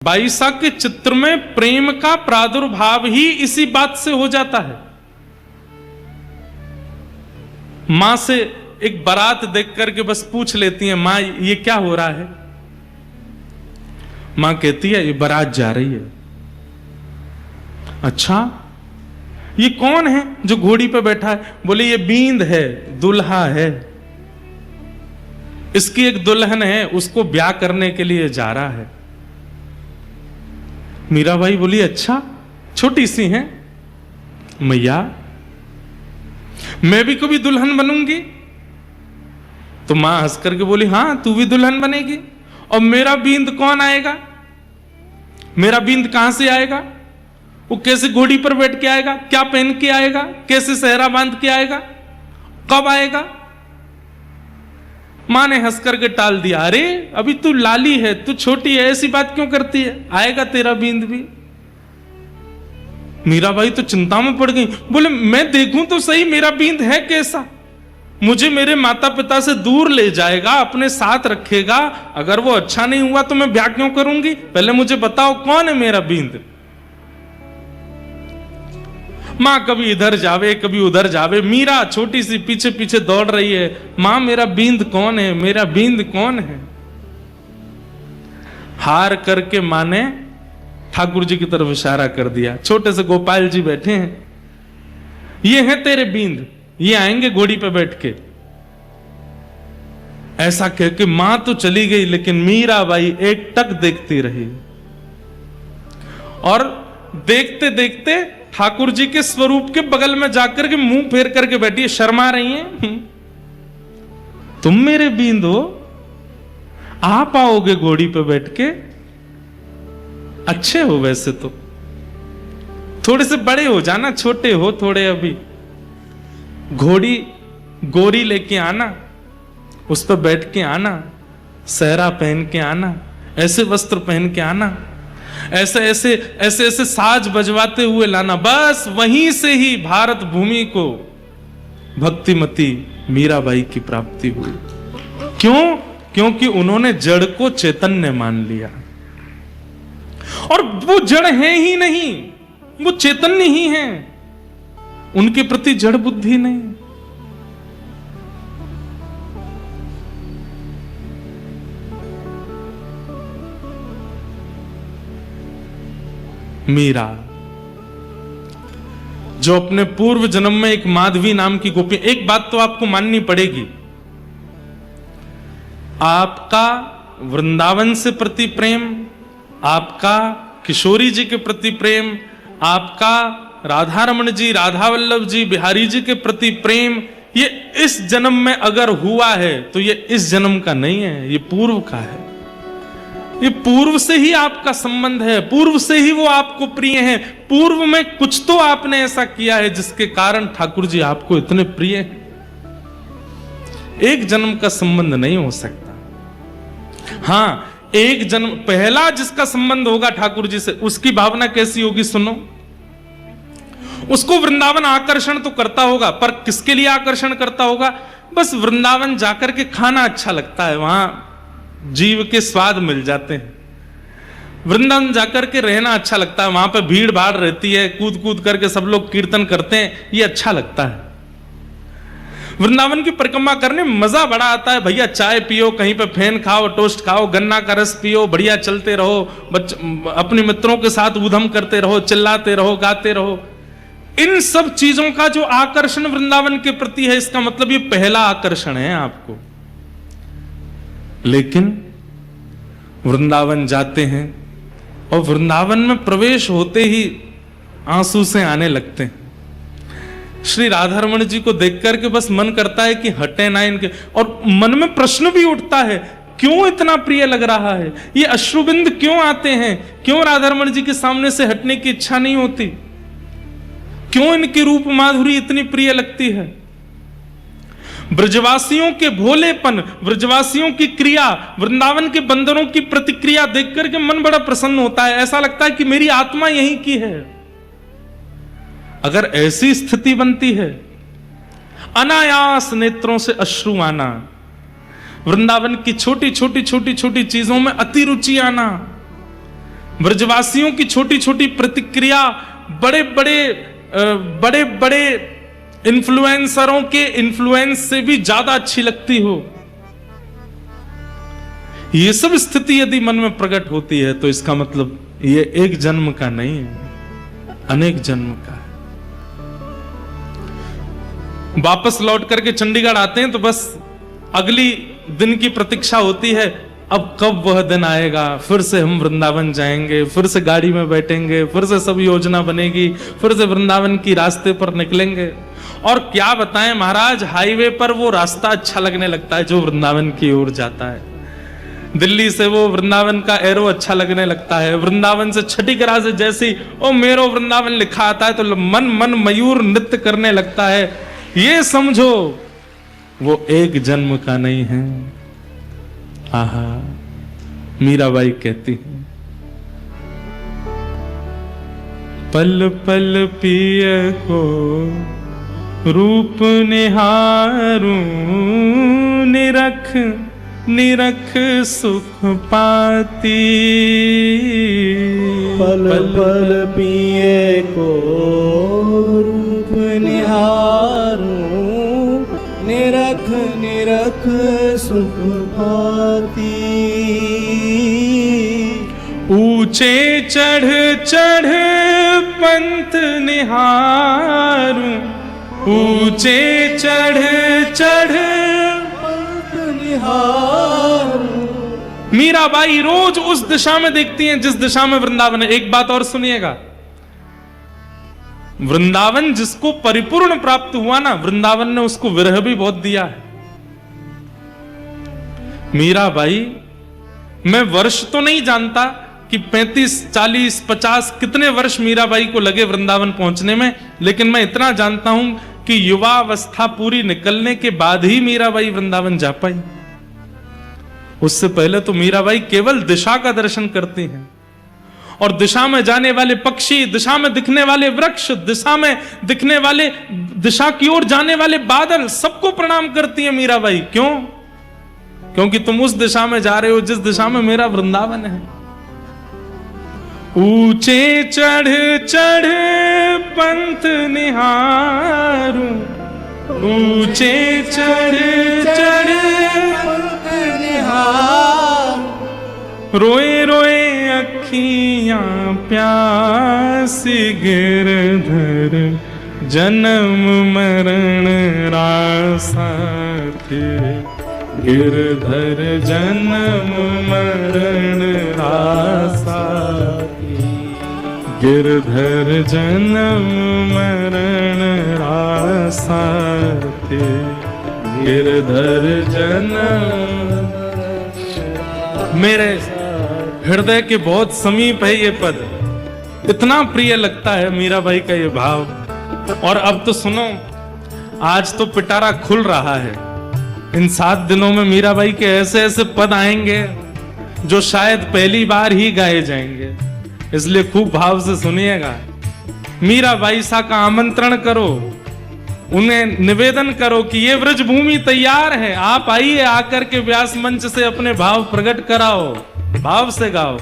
बाईसा के चित्र में प्रेम का प्रादुर्भाव ही इसी बात से हो जाता है। मां से एक बारात देख करके बस पूछ लेती है, मां ये क्या हो रहा है? मां कहती है, ये बारात जा रही है। अच्छा, ये कौन है जो घोड़ी पे बैठा है? बोले ये बींद है, दुल्हा है, इसकी एक दुल्हन है, उसको ब्याह करने के लिए जा रहा है। मीराबाई बोली, अच्छा, छोटी सी है मैया, मैं भी कभी दुल्हन बनूंगी? तो मां हंस करके बोली, हां तू भी दुल्हन बनेगी। और मेरा बींद कौन आएगा? मेरा बींद कहां से आएगा? वो कैसे घोड़ी पर बैठ के आएगा? क्या पहन के आएगा? कैसे सेहरा बांध के आएगा? कब आएगा? मां ने हंस करके टाल दिया, अरे अभी तू लाली है, तू छोटी है, ऐसी बात क्यों करती है? आएगा तेरा बींद भी। मीराबाई तो चिंता में पड़ गई, बोले मैं देखूं तो सही मेरा बींद है कैसा? मुझे मेरे माता पिता से दूर ले जाएगा, अपने साथ रखेगा, अगर वो अच्छा नहीं हुआ तो मैं ब्याह क्यों करूंगी? पहले मुझे बताओ कौन है मेरा बींद। मां कभी इधर जावे कभी उधर जावे, मीरा छोटी सी पीछे पीछे दौड़ रही है, मां मेरा बींद कौन है, मेरा बींद कौन है? हार करके मां ने ठाकुर जी की तरफ इशारा कर दिया। छोटे से गोपाल जी बैठे हैं, ये है तेरे बींद, ये आएंगे घोड़ी पे बैठ के। ऐसा कह के मां तो चली गई, लेकिन मीराबाई एक टक देखती रही और देखते देखते ठाकुर जी के स्वरूप के बगल में जाकर के मुंह फेर करके बैठी है, शर्मा रही हैं। तुम मेरे बींद हो, आप आओगे घोड़ी पे बैठ के? अच्छे हो वैसे तो, थोड़े से बड़े हो जाना, छोटे हो थोड़े अभी। घोड़ी गोरी लेके आना, उस पर बैठ के आना, सेहरा पहन के आना, ऐसे वस्त्र पहन के आना, ऐसे ऐसे ऐसे ऐसे साज बजवाते हुए लाना। बस वहीं से ही भारत भूमि को भक्तिमती मीराबाई की प्राप्ति हुई। क्यों? क्योंकि उन्होंने जड़ को चैतन्य मान लिया, और वो जड़ है ही नहीं, वो चैतन्य ही है, उनके प्रति जड़ बुद्धि नहीं। मीरा जो अपने पूर्व जन्म में एक माधवी नाम की गोपी, एक बात तो आपको माननी पड़ेगी, आपका वृंदावन से प्रति प्रेम, आपका किशोरी जी के प्रति प्रेम, आपका राधा रमण जी, राधा वल्लभ जी, बिहारी जी के प्रति प्रेम, ये इस जन्म में अगर हुआ है तो ये इस जन्म का नहीं है, ये पूर्व का है। ये पूर्व से ही आपका संबंध है, पूर्व से ही वो आपको प्रिय है, पूर्व में कुछ तो आपने ऐसा किया है जिसके कारण ठाकुर जी आपको इतने प्रिय हैं। एक जन्म का संबंध नहीं हो सकता। हां, एक जन्म पहला जिसका संबंध होगा ठाकुर जी से, उसकी भावना कैसी होगी सुनो। उसको वृंदावन आकर्षण तो करता होगा, पर किसके लिए आकर्षण करता होगा? बस वृंदावन जाकर के खाना अच्छा लगता है, वहां जीव के स्वाद मिल जाते हैं। वृंदावन जाकर के रहना अच्छा लगता है, वहां पे भीड़ भाड़ रहती है, कूद कूद करके सब लोग कीर्तन करते हैं, ये अच्छा लगता है। वृंदावन की परिक्रमा करने में मजा बड़ा आता है भैया। चाय पियो, कहीं पे फैन खाओ, टोस्ट खाओ, गन्ना का रस पियो, बढ़िया चलते रहो, अपने मित्रों के साथ ऊधम करते रहो, चिल्लाते रहो, गाते रहो। इन सब चीजों का जो आकर्षण वृंदावन के प्रति है, इसका मतलब ये पहला आकर्षण है आपको। लेकिन वृंदावन जाते हैं और वृंदावन में प्रवेश होते ही आंसू से आने लगते हैं। श्री राधा रमण जी को देख करके बस मन करता है कि हटे ना इनके, और मन में प्रश्न भी उठता है, क्यों इतना प्रिय लग रहा है, ये अश्रुबिंद क्यों आते हैं, क्यों राधा रमण जी के सामने से हटने की इच्छा नहीं होती, क्यों इनकी रूप माधुरी इतनी प्रिय लगती है। ब्रजवासियों के भोलेपन, ब्रजवासियों की क्रिया, वृंदावन के बंदरों की प्रतिक्रिया देख करके मन बड़ा प्रसन्न होता है। ऐसा लगता है कि मेरी आत्मा यहीं की है। अगर ऐसी स्थिति बनती है, अनायास नेत्रों से अश्रु आना, वृंदावन की छोटी छोटी छोटी छोटी चीजों में अति रुचि आना, ब्रजवासियों की छोटी छोटी प्रतिक्रिया बड़े बड़े इन्फ्लुएंसरों के इन्फ्लुएंस से भी ज्यादा अच्छी लगती हो। ये सब स्थिति यदि मन में प्रकट होती है तो इसका मतलब ये एक जन्म का नहीं है, अनेक जन्म का है। वापस लौट करके चंडीगढ़ आते हैं तो बस अगली दिन की प्रतीक्षा होती है, अब कब वह दिन आएगा, फिर से हम वृंदावन जाएंगे, फिर से गाड़ी में बैठेंगे, फिर से सब योजना बनेगी, फिर से वृंदावन की रास्ते पर निकलेंगे। और क्या बताएं महाराज, हाईवे पर वो रास्ता अच्छा लगने लगता है जो वृंदावन की ओर जाता है। दिल्ली से वो वृंदावन का एरो अच्छा लगने लगता है। वृंदावन से छठी करा से जैसी ओ मेरो वृंदावन लिखा आता है तो मन मयूर नृत्य करने लगता है। ये समझो वो एक जन्म का नहीं है। आहा, मीराबाई कहती है, पल पल पिय को रूप निहारूं, निरख निरख सुख पाती। पल पल पिए को रूप निहारूं, निरख निरख सुख पाती। ऊंचे चढ़ चढ़ पंथ निहारूं, ऊंचे चढ़ चढ़ मीराबाई रोज उस दिशा में देखती हैं जिस दिशा में वृंदावन है। एक बात और सुनिएगा, वृंदावन जिसको परिपूर्ण प्राप्त हुआ ना, वृंदावन ने उसको विरह भी बहुत दिया है। मीराबाई, मैं वर्ष तो नहीं जानता कि 35, 40, 50 कितने वर्ष मीराबाई को लगे वृंदावन पहुंचने में, लेकिन मैं इतना जानता हूं कि युवा अवस्था पूरी निकलने के बाद ही मीराबाई वृंदावन जा पाई। उससे पहले तो मीराबाई केवल दिशा का दर्शन करती हैं, और दिशा में जाने वाले पक्षी, दिशा में दिखने वाले वृक्ष, दिशा में दिखने वाले, दिशा की ओर जाने वाले बादल, सबको प्रणाम करती हैं मीराबाई। क्यों? क्योंकि तुम उस दिशा में जा रहे हो जिस दिशा में मेरा वृंदावन है। ऊंचे चढ़ चढ़ पंथ निहारूं, ऊंचे चढ़ चढ़ पंथ निहारूं, रोए रोए अखियां प्यासी, गिरधर जन्म मरण रासा तेरे, गिरधर जन्म मरण रासा, गिरधर जन्म मरण रासा, गिरधर जन्म। मेरे हृदय के बहुत समीप है ये पद, इतना प्रिय लगता है मीराबाई का ये भाव। और अब तो सुनो, आज तो पिटारा खुल रहा है। इन 7 दिनों में मीराबाई के ऐसे ऐसे पद आएंगे जो शायद पहली बार ही गाए जाएंगे, इसलिए खूब भाव से सुनिएगा। मीराबाई सा का आमंत्रण करो, उन्हें निवेदन करो कि ये व्रज भूमि तैयार है, आप आइए, आकर के व्यास मंच से अपने भाव प्रकट कराओ, भाव से गाओ।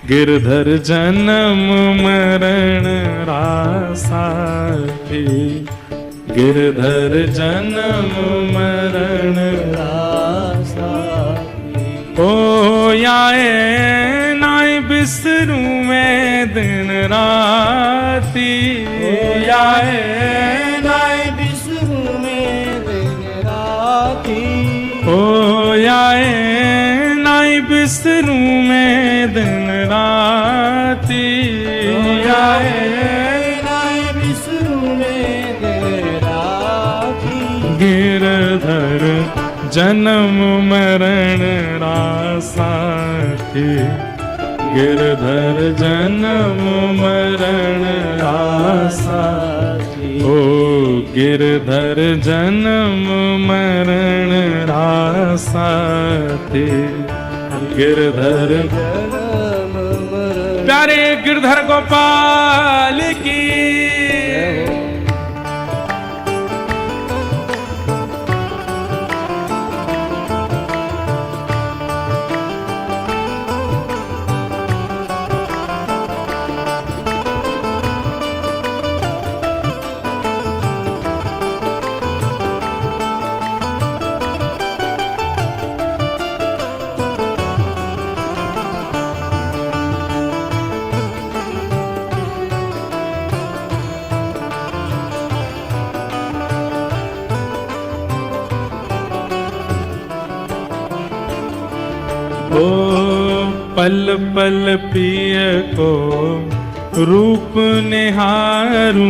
गिरधर जन्म मरण रासा, गिरधर जन्म मरण रासा, ओ याए नाय बिसरू मैं दिन राती, याए नाय बिसरू मैं दिन राती, ओ याए नाय बिसरू मैं दिन राती, याए नाय बिसरू मैं दिन राती, गिरधर जन्म मरण रासा, गिरधर जन्म मरण रासा, ओ गिरधर जन्म मरण रासा, गिरधर जन्म मरण। प्यारे गिरधर गोपाल की पल पल प्रिय को रूप निहारूं,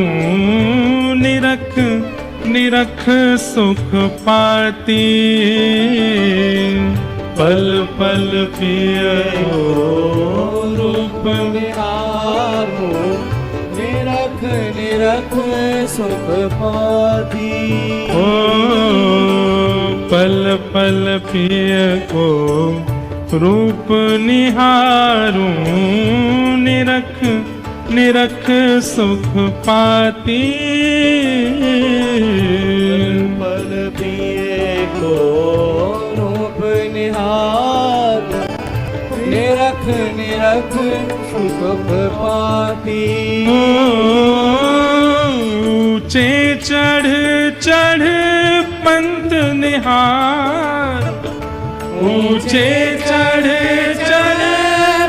निरख निरख सुख पाती। पल पल प्रिय को रूप निहारूं, निरख निरख सुख पाती। ओ पल पल प्रिय को रूप निहारूं, निरख निरख सुख पाती। पल प्रिय को रूप निहारूं, निरख निरख सुख पाती। ऊंचे चढ़ चढ़ पंथ निहार, ऊंचे चढ़ चढ़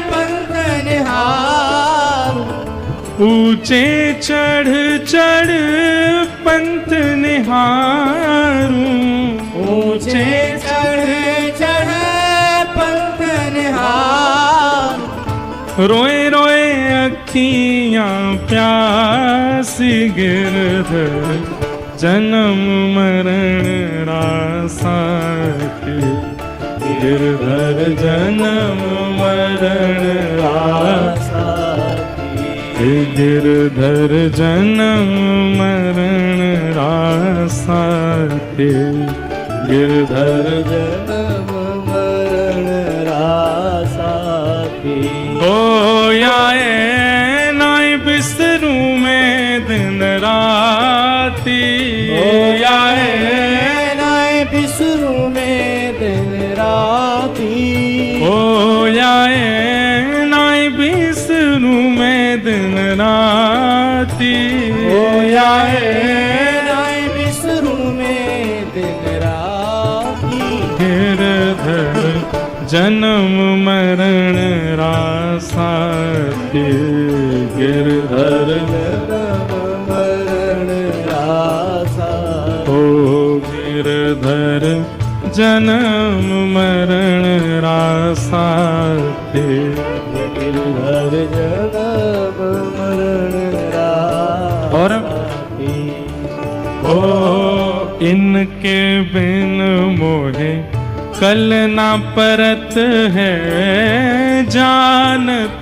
पंथ निहार, ऊंचे चढ़ चढ़ पंथ निहारूं, ऊंचे चढ़ चढ़ पंथ निहार। रोए रोए अखियां प्यासी गिरधर, जन्म मरण रासा के। गिरधर जन्म मरण रासा के, गिरधर जन्म मरण रासा के। गिरधर जन्म मरण रासा की। हो आए नाई बिसरू में दिन राती, हो आए नाय बिसरू में दिन राती। हो आए नाई बिसरू में दिन राती। हो आए नाय बिसरू में दिन राती। गिरधर जन्म मरण रासा के। गिरधर जन्म मरण रासा। हो गिरधर जन्म मरण रासा के। गिरधर जन्म मरण रासा। और ओ इनके बिन मोहे कल ना परत है, जानत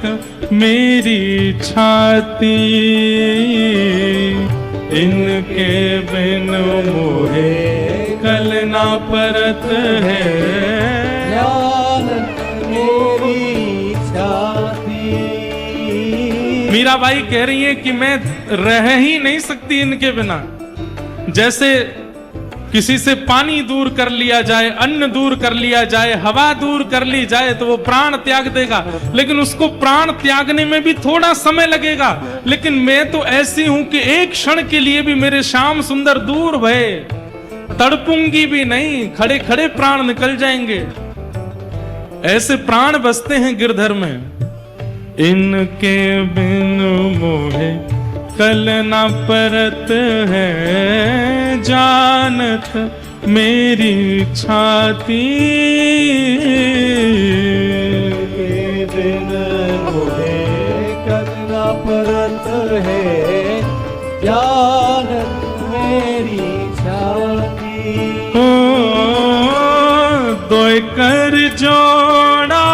मेरी छाती। इनके बिन मोहे कल ना परत है, जानत मेरी छाती। मीराबाई कह रही है कि मैं रह ही नहीं सकती इनके बिना। जैसे किसी से पानी दूर कर लिया जाए, अन्न दूर कर लिया जाए, हवा दूर कर ली जाए तो वो प्राण त्याग देगा, लेकिन उसको प्राण त्यागने में भी थोड़ा समय लगेगा। लेकिन मैं तो ऐसी हूं कि एक क्षण के लिए भी मेरे श्याम सुंदर दूर भये तड़पूंगी भी नहीं, खड़े खड़े प्राण निकल जाएंगे। ऐसे प्राण बसते हैं गिरधर में। इनके बिन मोहे कल ना परत है, जानत मेरी छाती। के बिन मोहे कल ना परत है, जानत मेरी छाती। ओ दोय कर जोड़ा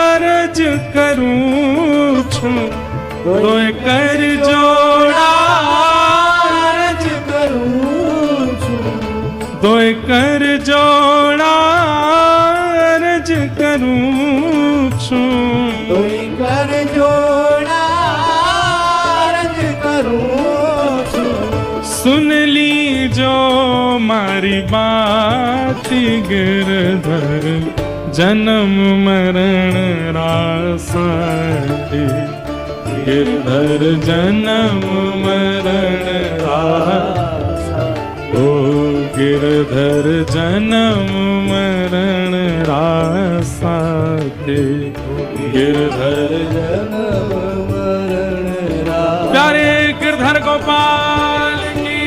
अर्ज करूं छू, दोय कर जोड़ा अर्ज करूं छू। दोय कर जोड़ा अर्ज करूं छू। दोय कर जोड़ा अर्ज करूं छू। सुन ली जो मारी बात गिरधर, जन्म मरण रासा के। गिरधर जन्म मरण रासा। ओ गिरधर जन्म मरण रासा के। गिरधर जन्म मरण रासा। प्यारे गिरधर गोपाल की।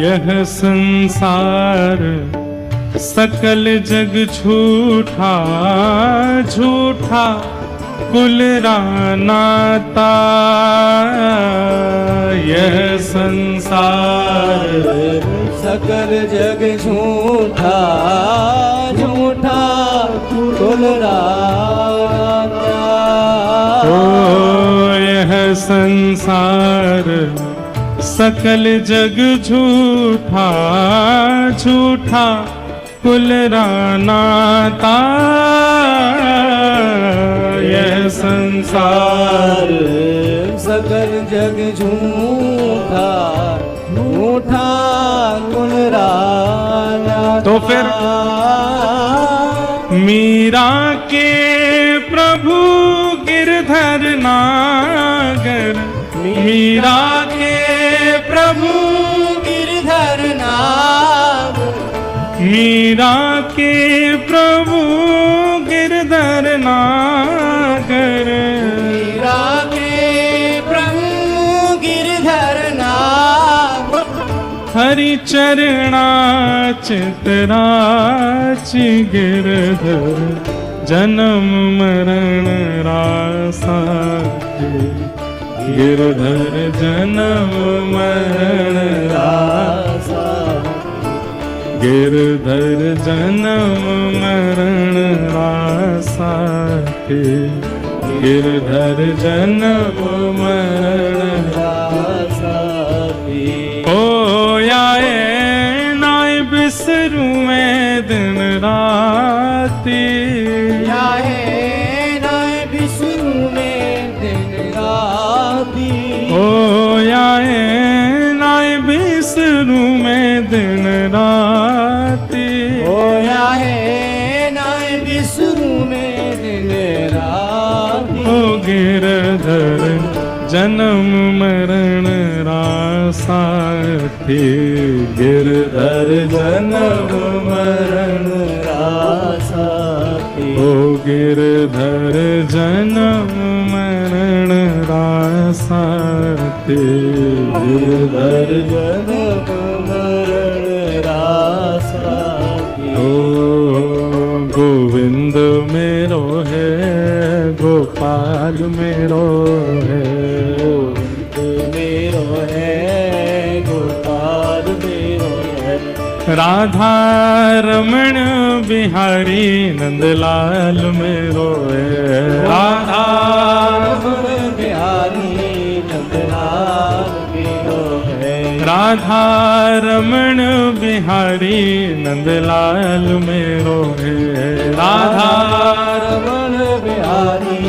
यह संसार सकल जग झूठा, झूठा कुल नाता। यह संसार सकल जग झूठा, झूठा कुल नाता। ओ यह संसार सकल जग झूठा, झूठा कुल नाता। यह संसार सकल जग झूठा, झूठा कुल नाता। तो फिर मीरा के प्रभु गिरधर नागर, मीरा के प्रभु गिरधर नागर, मीरा के प्रभु गिरधर नागर। मीरा के प्रभु गिरधर नागर। हरि चरणा चितराचि गिरधर, जन्म मरण रासा। गिरधर जन्म मरण रासा, गिरधर जन्म मरण रासा के। गिरधर जन्म मरण रासा के। ओ आए नाय बिसरू में दिन राती। याहे नाय बिसरू में दिन राती। ओ आए नाय बिसरू में दिन राती। ओ याहे नाय बिसरू में दिन राती। ओ गिरधर जन्म मरण रासा थे। गिरधर जन्म मरण रासा के। ओ गिरधर जन्म मरण रासा थे। गिरधर जन्म मरण रासा के। ओ गोविंद मेरो है, गोपाल मेरो है। गोविंद मेरो है, गोपाल मेरो है। राधा रमण बिहारी नंदलाल मेरो है। राधा रमण बिहारी नंदलाल मेरो है। राधा रमण बिहारी नंदलाल मेरो है। राधा रमण बिहारी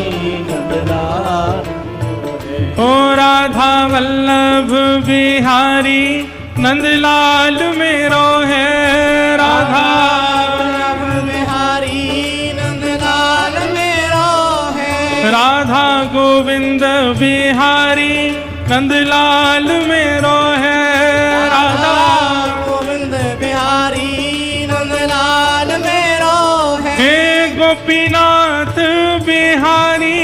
नंदलाल मेरो है। ओ राधा वल्लभ बिहारी नंदलाल मेरो है। राधा वल्लभ बिहारी नंदलाल मेरो है। राधा गोविंद बिहारी नंदलाल मेरो है। राधा गोविंद बिहारी नंदलाल मेरो है। हे गोपीनाथ बिहारी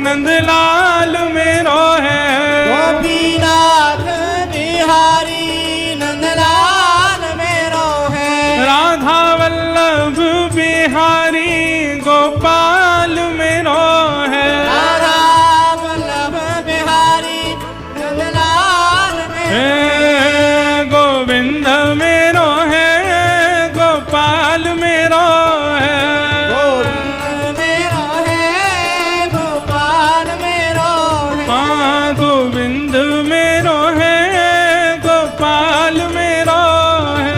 नंदलाल मेरो है। गोपीनाथ बिहारी नंदलाल मेरो है। राधा वल्लभ बिहारी गोपाल मेरो है। राधा वल्लभ बिहारी नंदलाल मेरो हे गोविंद मेरो है, गोपाल मेरो है। गोविंद मेरो है, गोपाल मेरो है। हाँ गोविंद मेरो है, गोपाल मेरो है।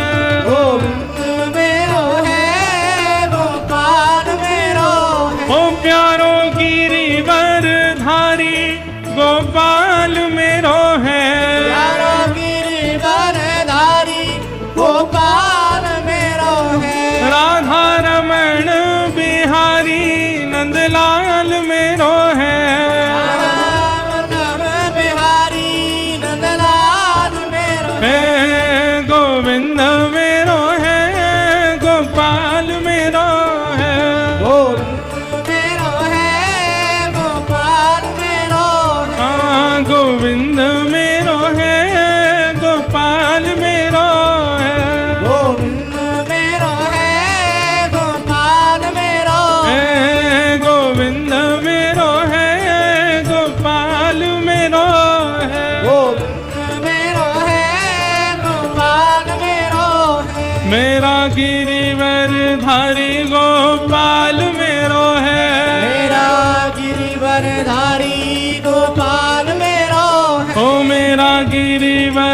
गोविंद मेरो है, गोपाल मेरो है। ओ प्यारो गिरिवर धारी गोपाल मेरो है। प्यारो गिरिवर धारी गोपाल मेरो है। राधा रमण बिहारी नंदलाल मेरो है। वल्लभ बिहारी नंदलाल मेरो है। हे गोविंद मेरो है, गोपाल मेरो है। गोविंद मेरो है, गोपाल मेरो है। हाँ गोविंद मेरो है, गोपाल मेरो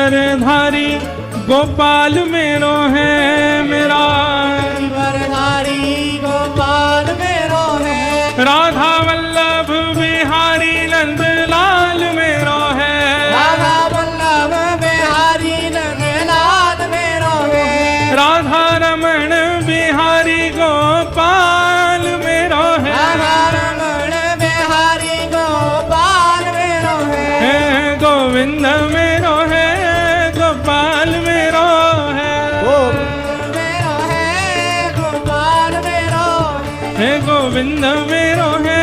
गिरवरधारी गोपाल मेरो है मेरा, गिरवरधारी गोपाल मेरो है, राधा वल्लभ बिहारी नंद लाल मेरो है, राधा वल्लभ बिहारी नंदलाल मेरो है, राधा रमण बिहारी गोपाल मेरो है, राधा रमण बिहारी गोपाल मेरो है, गोविंद मेरो है गोपाल मेरो है, मेरो है गोपाल मेरो हे गोविंद मेरो है